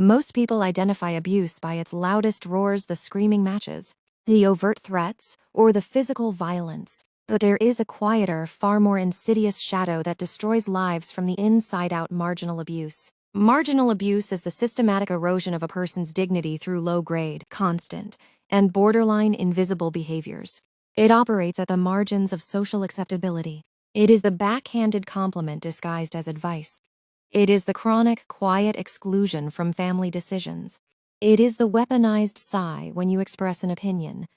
Most people identify abuse by its loudest roars, the screaming matches, the overt threats, or the physical violence. But there is a quieter, far more insidious shadow that destroys lives from the inside out: marginal abuse. Marginal abuse is the systematic erosion of a person's dignity through low-grade, constant, and borderline invisible behaviors. It operates at the margins of social acceptability. It is the backhanded compliment disguised as advice. It is the chronic, quiet exclusion from family decisions. It is the weaponized sigh when you express an opinion.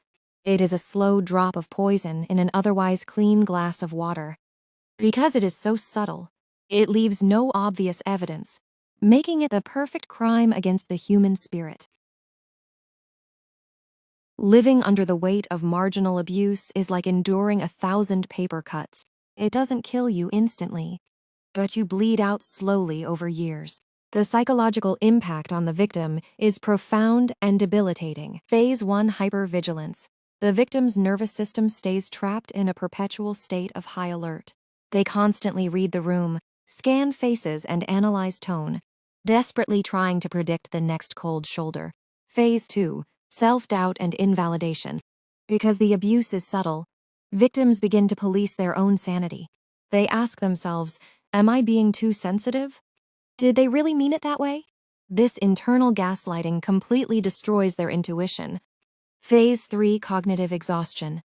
It is a slow drop of poison in an otherwise clean glass of water. Because it is so subtle, it leaves no obvious evidence, making it the perfect crime against the human spirit. Living under the weight of marginal abuse is like enduring 1,000 paper cuts. It doesn't kill you instantly, but you bleed out slowly over years. The psychological impact on the victim is profound and debilitating. Phase 1: hypervigilance. The victim's nervous system stays trapped in a perpetual state of high alert. They constantly read the room, scan faces, and analyze tone, desperately trying to predict the next cold shoulder. Phase 2: self-doubt and invalidation. Because the abuse is subtle, victims begin to police their own sanity. They ask themselves, am I being too sensitive? Did they really mean it that way? This internal gaslighting completely destroys their intuition. Phase 3: cognitive exhaustion.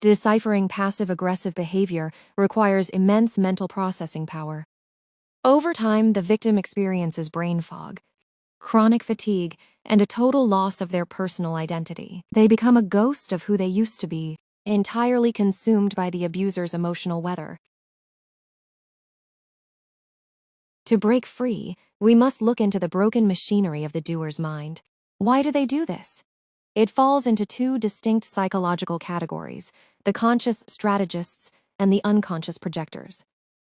Deciphering passive-aggressive behavior requires immense mental processing power. Over time, the victim experiences brain fog, chronic fatigue, and a total loss of their personal identity. They become a ghost of who they used to be, entirely consumed by the abuser's emotional weather. To break free, we must look into the broken machinery of the doer's mind. Why do they do this? It falls into two distinct psychological categories: the conscious strategists and the unconscious projectors.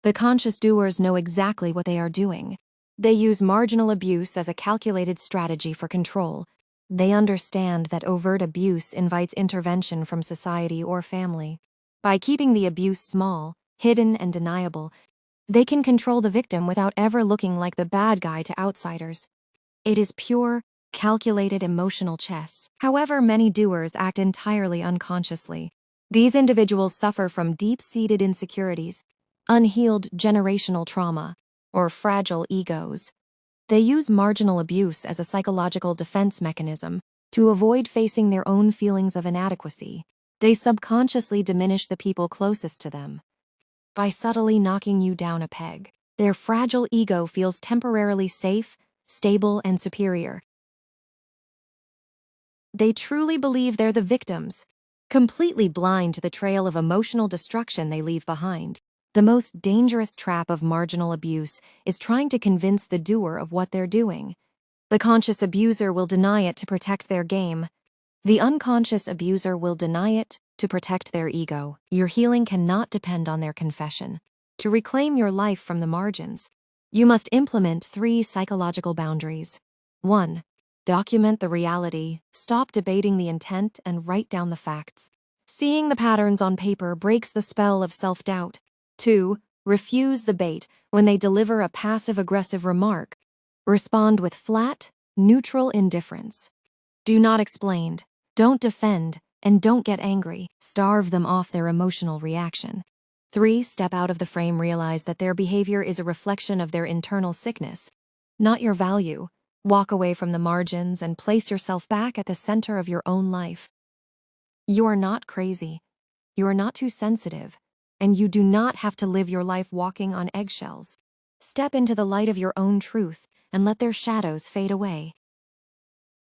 The conscious doers know exactly what they are doing. They use marginal abuse as a calculated strategy for control. They understand that overt abuse invites intervention from society or family. By keeping the abuse small, hidden, and deniable, they can control the victim without ever looking like the bad guy to outsiders. It is pure, calculated emotional chess. However, many doers act entirely unconsciously. These individuals suffer from deep-seated insecurities, unhealed generational trauma, or fragile egos. They use marginal abuse as a psychological defense mechanism to avoid facing their own feelings of inadequacy. They subconsciously diminish the people closest to them. By subtly knocking you down a peg, their fragile ego feels temporarily safe, stable, and superior. They truly believe they're the victims, completely blind to the trail of emotional destruction they leave behind. The most dangerous trap of marginal abuse is trying to convince the doer of what they're doing. The conscious abuser will deny it to protect their game. The unconscious abuser will deny it to protect their ego. Your healing cannot depend on their confession. To reclaim your life from the margins, you must implement 3 psychological boundaries. 1. Document the reality. Stop debating the intent and write down the facts. Seeing the patterns on paper breaks the spell of self-doubt. 2. Refuse the bait when they deliver a passive-aggressive remark. Respond with flat, neutral indifference. Do not explain, don't defend, and don't get angry. Starve them off their emotional reaction. 3. Step out of the frame. Realize that their behavior is a reflection of their internal sickness, not your value. Walk away from the margins and place yourself back at the center of your own life. You are not crazy. You are not too sensitive. And you do not have to live your life walking on eggshells. Step into the light of your own truth and let their shadows fade away.